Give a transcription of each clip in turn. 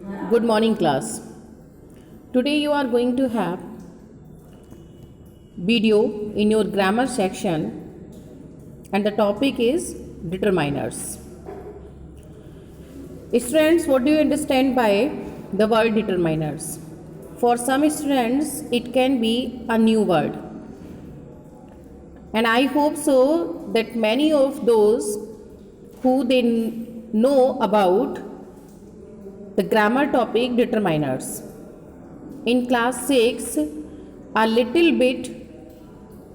Good morning, class. Today you are going to have video in your grammar section, and the topic is determiners. Students, what do you understand by the word determiners? For some students, it can be a new word, and I hope so that many of those who they know about the grammar topic determiners. In class 6, a little bit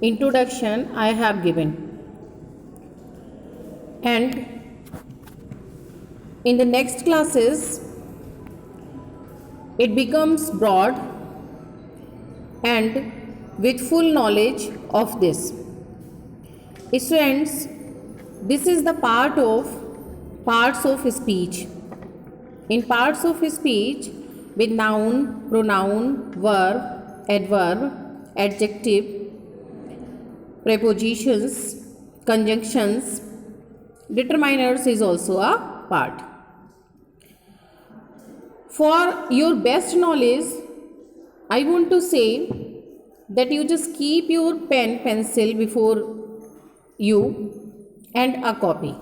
introduction I have given, and in the next classes it becomes broad and with full knowledge of this. Students, this is the parts of speech. In parts of speech, with noun, pronoun, verb, adverb, adjective, prepositions, conjunctions, determiners is also a part. For your best knowledge, I want to say that you just keep your pencil before you and a copy.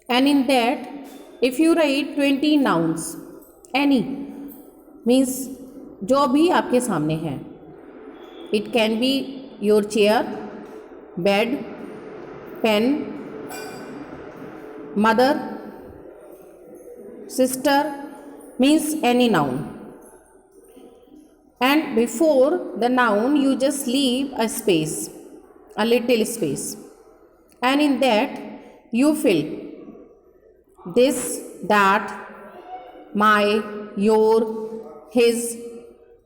And in that, if you write 20 nouns, any means जो भी आपके सामने है, it can be your chair, bed, pen, mother, sister, means any noun. And before the noun you just leave a space, a little space, and in that you fill this, that, my, your, his,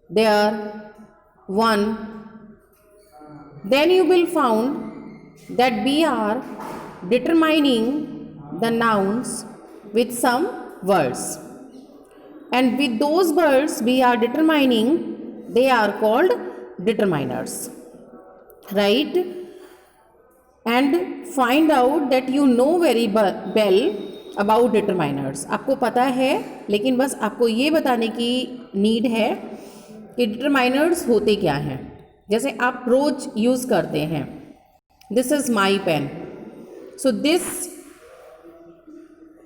their, one. Then you will find that we are determining the nouns with some words, and with those words we are determining, they are called determiners, right? And find out that you know very well about determiners. आपको पता है, लेकिन बस आपको ये बताने की need है कि डिटरमाइनर्स होते क्या हैं. जैसे आप रोज यूज़ करते हैं, this is my pen, so this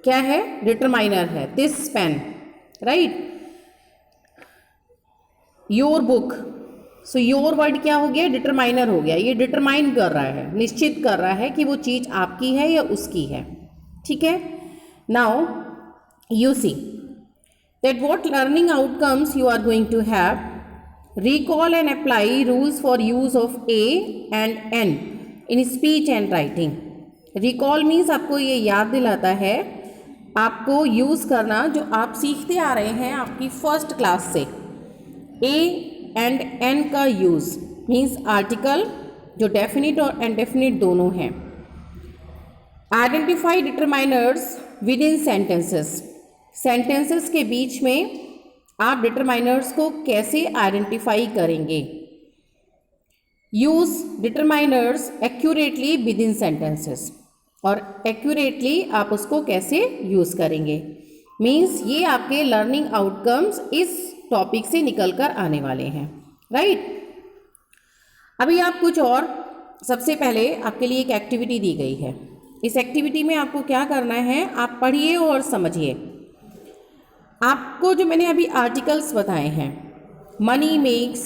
क्या है, डिटरमाइनर है, this pen, right. Your book, so your word क्या हो गया, डिटरमाइनर हो गया. ये डिटरमाइन कर रहा है, निश्चित कर रहा है कि वो चीज़ आपकी है या उसकी है. ठीक है. Now you see that what learning outcomes you are going to have. Recall and apply rules for use of a and n in speech and writing. Recall means आपको ये याद दिलाता है, आपको यूज़ करना जो आप सीखते आ रहे हैं आपकी फर्स्ट क्लास से. a and n का यूज़ मीन्स आर्टिकल जो डेफिनिट और इनडेफिनिट दोनों हैं. Identify determiners with in sentences. Sentences के बीच में आप डिटरमाइनर्स को कैसे आइडेंटिफाई करेंगे. Use determiners accurately with in sentences. और एक्यूरेटली आप उसको कैसे यूज़ करेंगे, मीन्स ये आपके लर्निंग आउटकम्स इस टॉपिक से निकल कर आने वाले हैं, राइट. अभी आप कुछ और, सबसे पहले आपके लिए एक एक्टिविटी दी गई है. इस एक्टिविटी में आपको क्या करना है, आप पढ़िए और समझिए. आपको जो मैंने अभी आर्टिकल्स बताए हैं, money makes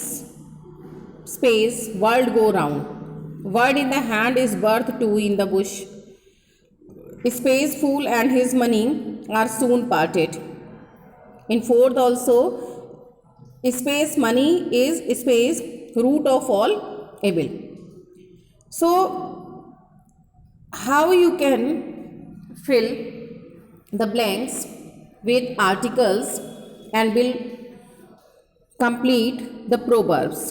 space world go round, bird in the hand is worth two in the bush, space fool and his money are soon parted. In fourth also space money is space root of all evil. So how you can fill the blanks with articles and will complete the proverbs.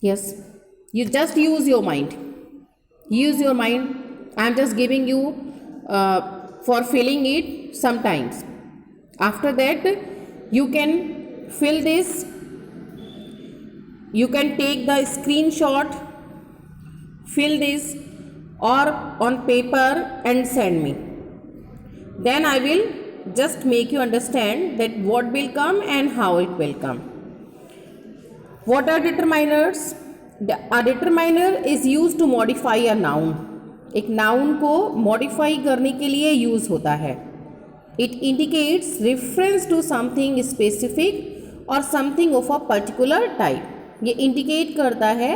Yes, you just use your mind. Use your mind. I am just giving you for filling it sometimes. After that, you can fill this. You can take the screenshot, fill this or on paper and send me. Then I will just make you understand that what will come and how it will come. What are determiners? A determiner is used to modify a noun. एक noun को modify करने के लिए use होता है. It indicates reference to something specific or something of a particular type. ये indicate करता है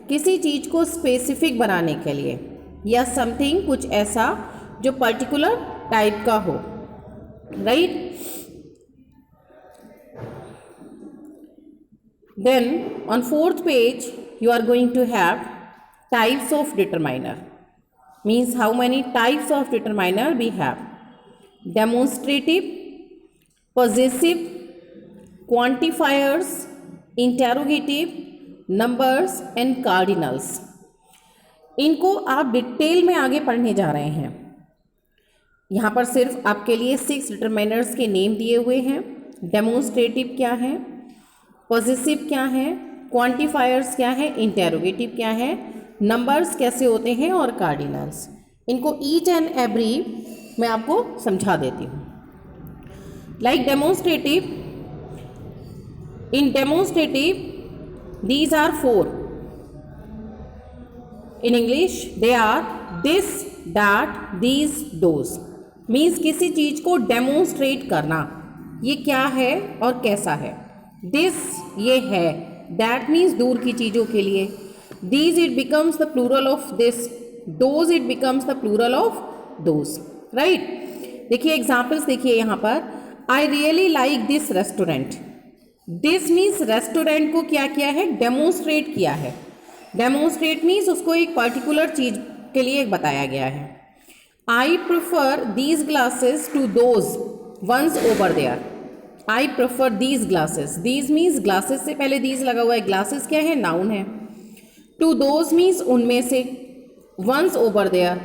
किसी चीज़ को specific बनाने के लिए या something कुछ ऐसा जो particular type का हो, right? Then on 4th page you are going to have types of determiner. Means how many types of determiner we have. Demonstrative, possessive, quantifiers, interrogative, numbers and cardinals. इनको आप detail में आगे पढ़ने जा रहे हैं. यहाँ पर सिर्फ आपके लिए 6 डिटरमाइनर्स के नेम दिए हुए हैं. डेमोन्स्ट्रेटिव क्या है, पॉजिटिव क्या है, क्वांटिफायर्स क्या है, इंटेरोगेटिव क्या है, नंबर्स कैसे होते हैं और कार्डिनल्स. इनको ईच एंड एवरी मैं आपको समझा देती हूँ. Like demonstrative, in demonstrative these are 4. In English they are this, that, these, those. Means किसी चीज़ को डेमोन्स्ट्रेट करना, ये क्या है और कैसा है. दिस ये है, दैट मीन्स दूर की चीज़ों के लिए. These it becomes the plural of this, those it becomes the plural of those, right. देखिए एग्जाम्पल्स देखिए यहाँ पर. I really like this restaurant. This means restaurant को क्या किया है, डेमोन्स्ट्रेट किया है. डेमोन्स्ट्रेट मीन्स उसको एक पर्टिकुलर चीज़ के लिए बताया गया है. I prefer these glasses to those ones over there. I prefer these glasses. These means glasses से पहले दीज लगा हुआ है. ग्लासेस क्या है, नाउन है. टू दोज मीन्स उनमें से. वंस ओवर देयर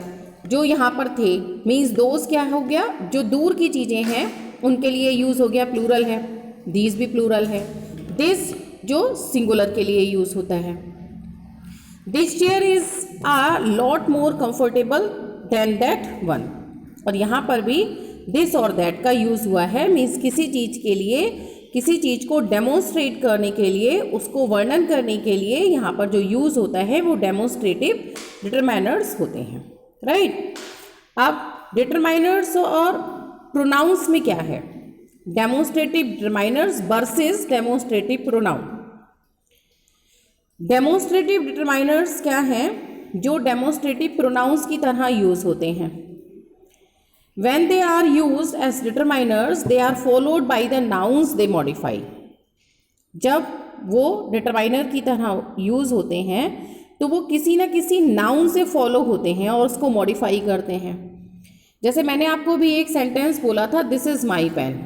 जो यहाँ पर थे मीन्स दोज क्या हो गया, जो दूर की चीज़ें हैं उनके लिए यूज़ हो गया, प्लूरल है. दीज भी प्लूरल है. दिस जो सिंगुलर के लिए यूज़ होता है. This chair is a lot more comfortable than that one. और यहाँ पर भी दिस और दैट का यूज़ हुआ है. मीन्स किसी चीज़ के लिए, किसी चीज़ को डेमोन्स्ट्रेट करने के लिए, उसको वर्णन करने के लिए यहाँ पर जो यूज़ होता है वो डेमोन्स्ट्रेटिव डिटरमाइनर्स होते हैं, राइट. अब डिटरमाइनर्स और प्रोनाउंस में क्या है. Demonstrative determiners versus demonstrative pronoun. Demonstrative determiners क्या हैं, जो डेमोन्स्ट्रेटिव प्रोनाउंस की तरह यूज़ होते हैं. When they are used as determiners, they are followed by the nouns they modify. जब वो डिटरमाइनर की तरह यूज़ होते हैं तो वो किसी न किसी नाउन से फॉलो होते हैं और उसको मॉडिफाई करते हैं. जैसे मैंने आपको भी एक सेंटेंस बोला था, दिस इज़ माई पेन,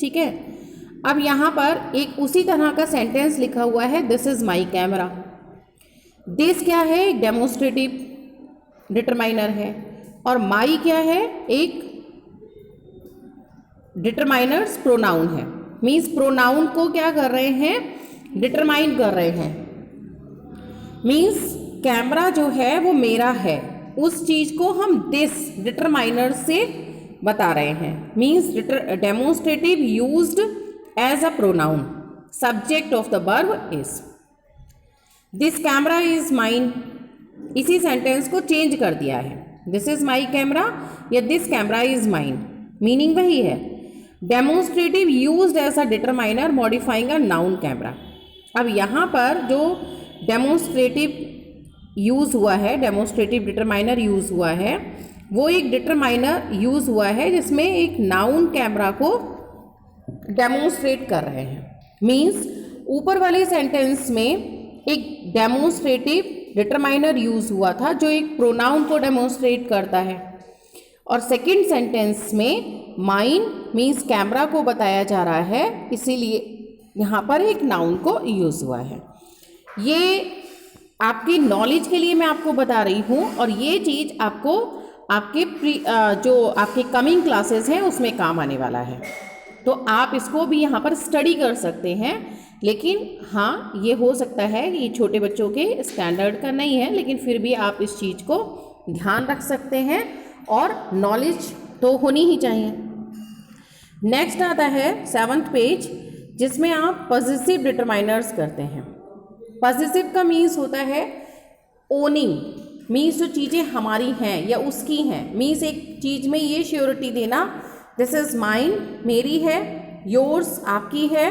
ठीक है. अब यहाँ पर एक उसी तरह का सेंटेंस लिखा हुआ है, this is my camera. This क्या है, एक डेमोन्स्ट्रेटिव डिटरमाइनर है और माई क्या है, एक डिटरमाइनर्स प्रोनाउन है. मीन्स प्रोनाउन को क्या कर रहे हैं, डिटरमाइन कर रहे हैं. मीन्स कैमरा जो है वो मेरा है, उस चीज़ को हम दिस डिटरमाइनर से बता रहे हैं. Means demonstrative used as a pronoun. Subject of the verb is. This camera is mine. इसी सेंटेंस को चेंज कर दिया है, दिस इज़ माई कैमरा या this camera is mine. Meaning वही है. Demonstrative used as a determiner modifying a noun camera. अब यहाँ पर जो डेमोन्स्ट्रेटिव यूज़ हुआ है, डेमोन्स्ट्रेटिव डिटरमाइनर यूज़ हुआ है, वो एक डिटरमाइनर यूज़ हुआ है जिसमें एक नाउन कैमरा को डेमोन्स्ट्रेट कर रहे हैं. मीन्स ऊपर वाले सेंटेंस में एक डेमोन्स्ट्रेटिव डिटरमाइनर यूज़ हुआ था जो एक प्रोनाउन को डेमोन्स्ट्रेट करता है, और सेकंड सेंटेंस में माइन मीन्स कैमरा को बताया जा रहा है, इसीलिए यहाँ पर एक नाउन को यूज़ हुआ है. ये आपकी नॉलेज के लिए मैं आपको बता रही हूँ और ये चीज़ आपको आपके जो आपके कमिंग क्लासेस हैं उसमें काम आने वाला है. तो आप इसको भी यहाँ पर स्टडी कर सकते हैं. लेकिन हाँ, ये हो सकता है कि छोटे बच्चों के स्टैंडर्ड का नहीं है, लेकिन फिर भी आप इस चीज़ को ध्यान रख सकते हैं और नॉलेज तो होनी ही चाहिए. नेक्स्ट आता है 7th पेज, जिसमें आप पॉजिटिव डिटरमाइनर्स करते हैं। पॉजिटिव का मीन्स होता है ओनिंग, मीन्स जो चीज़ें हमारी हैं या उसकी हैं, मीन्स एक चीज़ में ये श्योरिटी देना, दिस इज़ माइन मेरी है, योर्स आपकी है,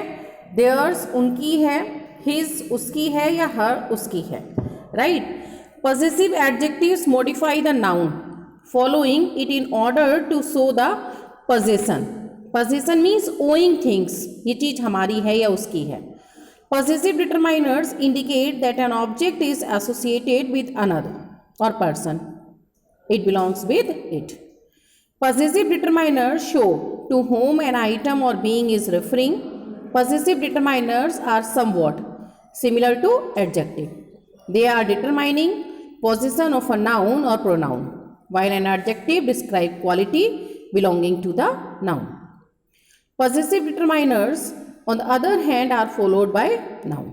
देयर्स उनकी है, हिज उसकी है या हर उसकी है, right. Positive adjectives modify the noun following it in order to show the possession. Possession means owning things, ये चीज़ हमारी है या उसकी है। Positive determiners indicate that an object is associated with another और person, it belongs with it. Possessive determiners show to whom an item or being is referring. Possessive determiners are somewhat similar to adjective. They are determining possession of a noun or pronoun, while an adjective describes quality belonging to the noun. Possessive determiners, on the other hand, are followed by noun.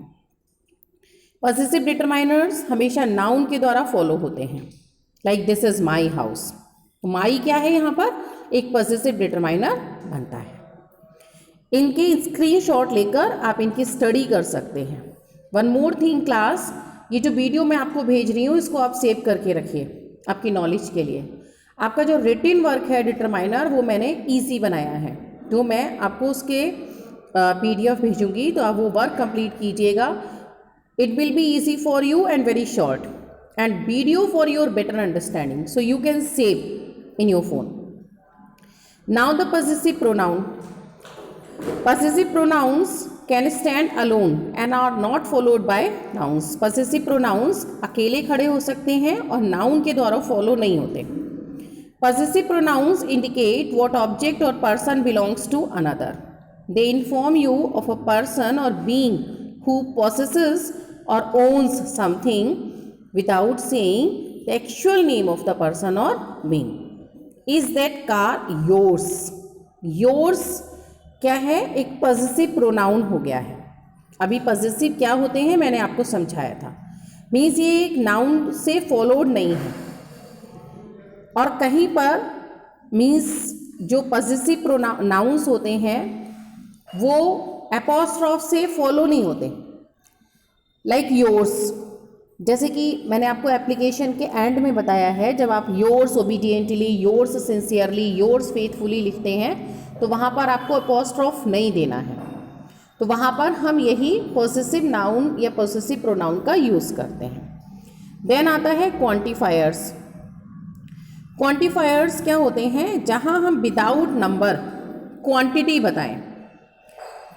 Possessive determiners हमेशा noun के द्वारा follow होते हैं, like this is my house. माई क्या है यहाँ पर, एक पॉजिटिव डिटरमाइनर बनता है। इनके स्क्रीनशॉट लेकर आप इनकी स्टडी कर सकते हैं। वन मोर थिंग क्लास, ये जो वीडियो मैं आपको भेज रही हूँ इसको आप सेव करके रखिए आपकी नॉलेज के लिए। आपका जो रिटिन वर्क है डिटरमाइनर वो मैंने ईजी बनाया है, तो मैं आपको उसके PDF भेजूँगी, तो आप वो वर्क कंप्लीट कीजिएगा। It will be easy for you and very short and video for your better understanding, so you can save in your phone. Now the possessive pronoun. Possessive pronouns can stand alone and are not followed by nouns. Possessive pronouns अकेले खड़े हो सकते हैं और noun के द्वारा follow नहीं होते। Possessive pronouns indicate what object or person belongs to another. They inform you of a person or being who possesses or owns something without saying the actual name of the person or being. Is that car yours? Yours क्या है, एक positive pronoun हो गया है। अभी positive क्या होते हैं मैंने आपको समझाया था, मीन्स ये एक नाउन से फॉलोड नहीं है। और कहीं पर मीन्स जो पॉजिटिव प्रोनाउंस होते हैं वो एपोस्ट्रॉफ से फॉलो नहीं होते, लाइक योर्स। जैसे कि मैंने आपको एप्लीकेशन के एंड में बताया है, जब आप yours obediently, yours sincerely, yours faithfully लिखते हैं तो वहाँ पर आपको अपोस्ट्रोफ नहीं देना है, तो वहाँ पर हम यही पॉसेसिव नाउन या पॉसेसिव प्रोनाउन का यूज़ करते हैं। देन आता है क्वांटिफायर्स। क्वांटिफायर्स क्या होते हैं, जहाँ हम विदाउट नंबर क्वांटिटी बताएं।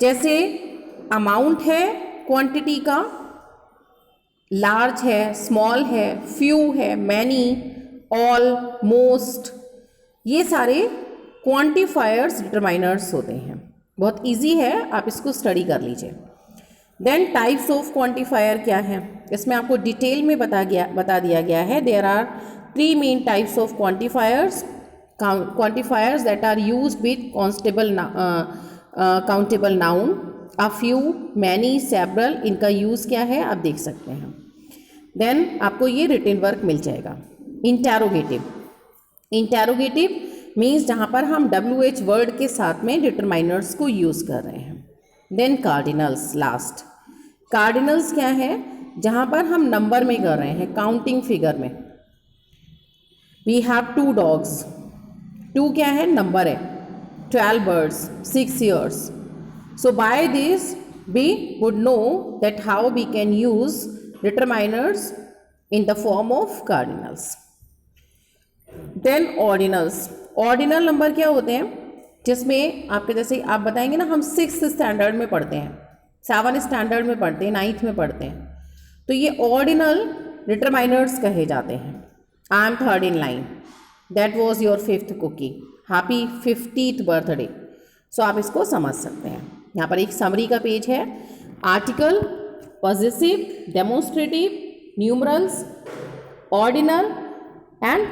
जैसे अमाउंट है क्वांटिटी का, लार्ज है, स्मॉल है, फ्यू है, मैनी, ऑल, मोस्ट, ये सारे क्वांटिफायर्स डिटरमाइनर्स होते हैं। बहुत इजी है, आप इसको स्टडी कर लीजिए। देन टाइप्स ऑफ क्वांटिफायर क्या है, इसमें आपको डिटेल में बता दिया गया है। There are 3 main types of quantifiers that are used with countable noun, a few, many, several. इनका यूज़ क्या है आप देख सकते हैं। देन आपको ये रिटन वर्क मिल जाएगा। इंटेरोगेटिव, इंटेरोगेटिव मीन्स जहाँ पर हम WH वर्ड के साथ में डिटरमाइनर्स को यूज़ कर रहे हैं। Then cardinals, last. कार्डिनल्स क्या है, जहाँ पर हम नंबर में कर रहे हैं, काउंटिंग फिगर में। वी हैव 2 dogs, 2 क्या है, नंबर है, 12 birds, 6 years. So by this we would know that how we can use determiners in the form of cardinals. Then ordinals. Ordinal number क्या होते हैं, जिसमें आपके जैसे आप बताएंगे ना, हम 6th स्टैंडर्ड में पढ़ते हैं, 7th स्टैंडर्ड में पढ़ते हैं, 9th में पढ़ते हैं, तो ये ऑर्डिनल डिटरमाइनर्स कहे जाते हैं। I am 3rd in line, that was your 5th cookie, happy 50th birthday. So आप इसको समझ सकते हैं। यहाँ पर एक समरी का पेज है। Article, positive, demonstrative, numerals, ordinal and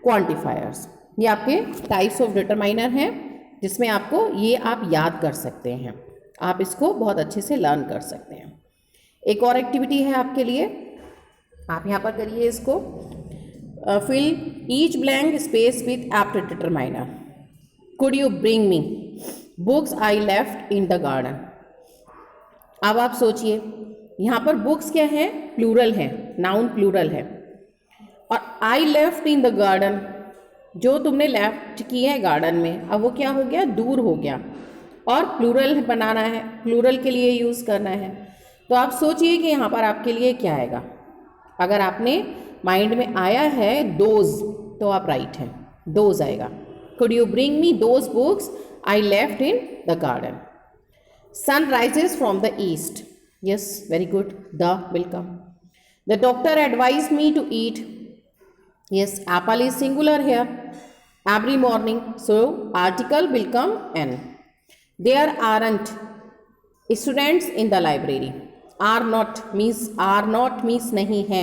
quantifiers, ये आपके टाइप्स ऑफ डिटरमाइनर हैं, जिसमें आपको ये आप याद कर सकते हैं। आप इसको बहुत अच्छे से लर्न कर सकते हैं। एक और एक्टिविटी है आपके लिए, आप यहाँ पर करिए इसको, fill each blank space with apt determiner. Could you bring me books I left in the garden. अब आप सोचिए, यहाँ पर बुक्स क्या है, प्लूरल है, नाउन प्लूरल है, और आई लेफ्ट इन द गार्डन, जो तुमने लेफ्ट की है गार्डन में, अब वो क्या हो गया, दूर हो गया, और प्लूरल बनाना है, प्लूरल के लिए यूज़ करना है। तो आप सोचिए कि यहाँ पर आपके लिए क्या आएगा। अगर आपने माइंड में आया है दोज, तो आप राइट हैं, दोज आएगा। Could you bring me those books I left in the garden. Sun rises from the east, yes very good, the will come. The doctor advise me to eat, yes, apple is singular here, every morning, so article will come n. There aren't students in the library. Are not means नहीं है,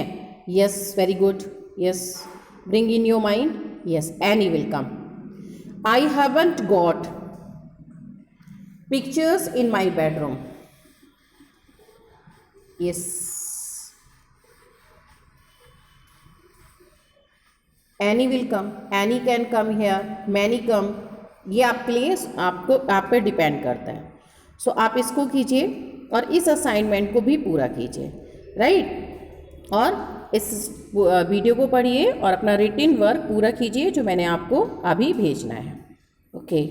yes, very good, yes, bring in your mind, yes, any will come. I haven't got pictures in my bedroom, yes, any will come, any can come here, many come, ये आपके लिए आप पे depend करता है। सो आप इसको कीजिए और इस असाइनमेंट को भी पूरा कीजिए, राइट। और इस वीडियो को पढ़िए और अपना रिटन वर्क पूरा कीजिए जो मैंने आपको अभी भेजना है। ओके।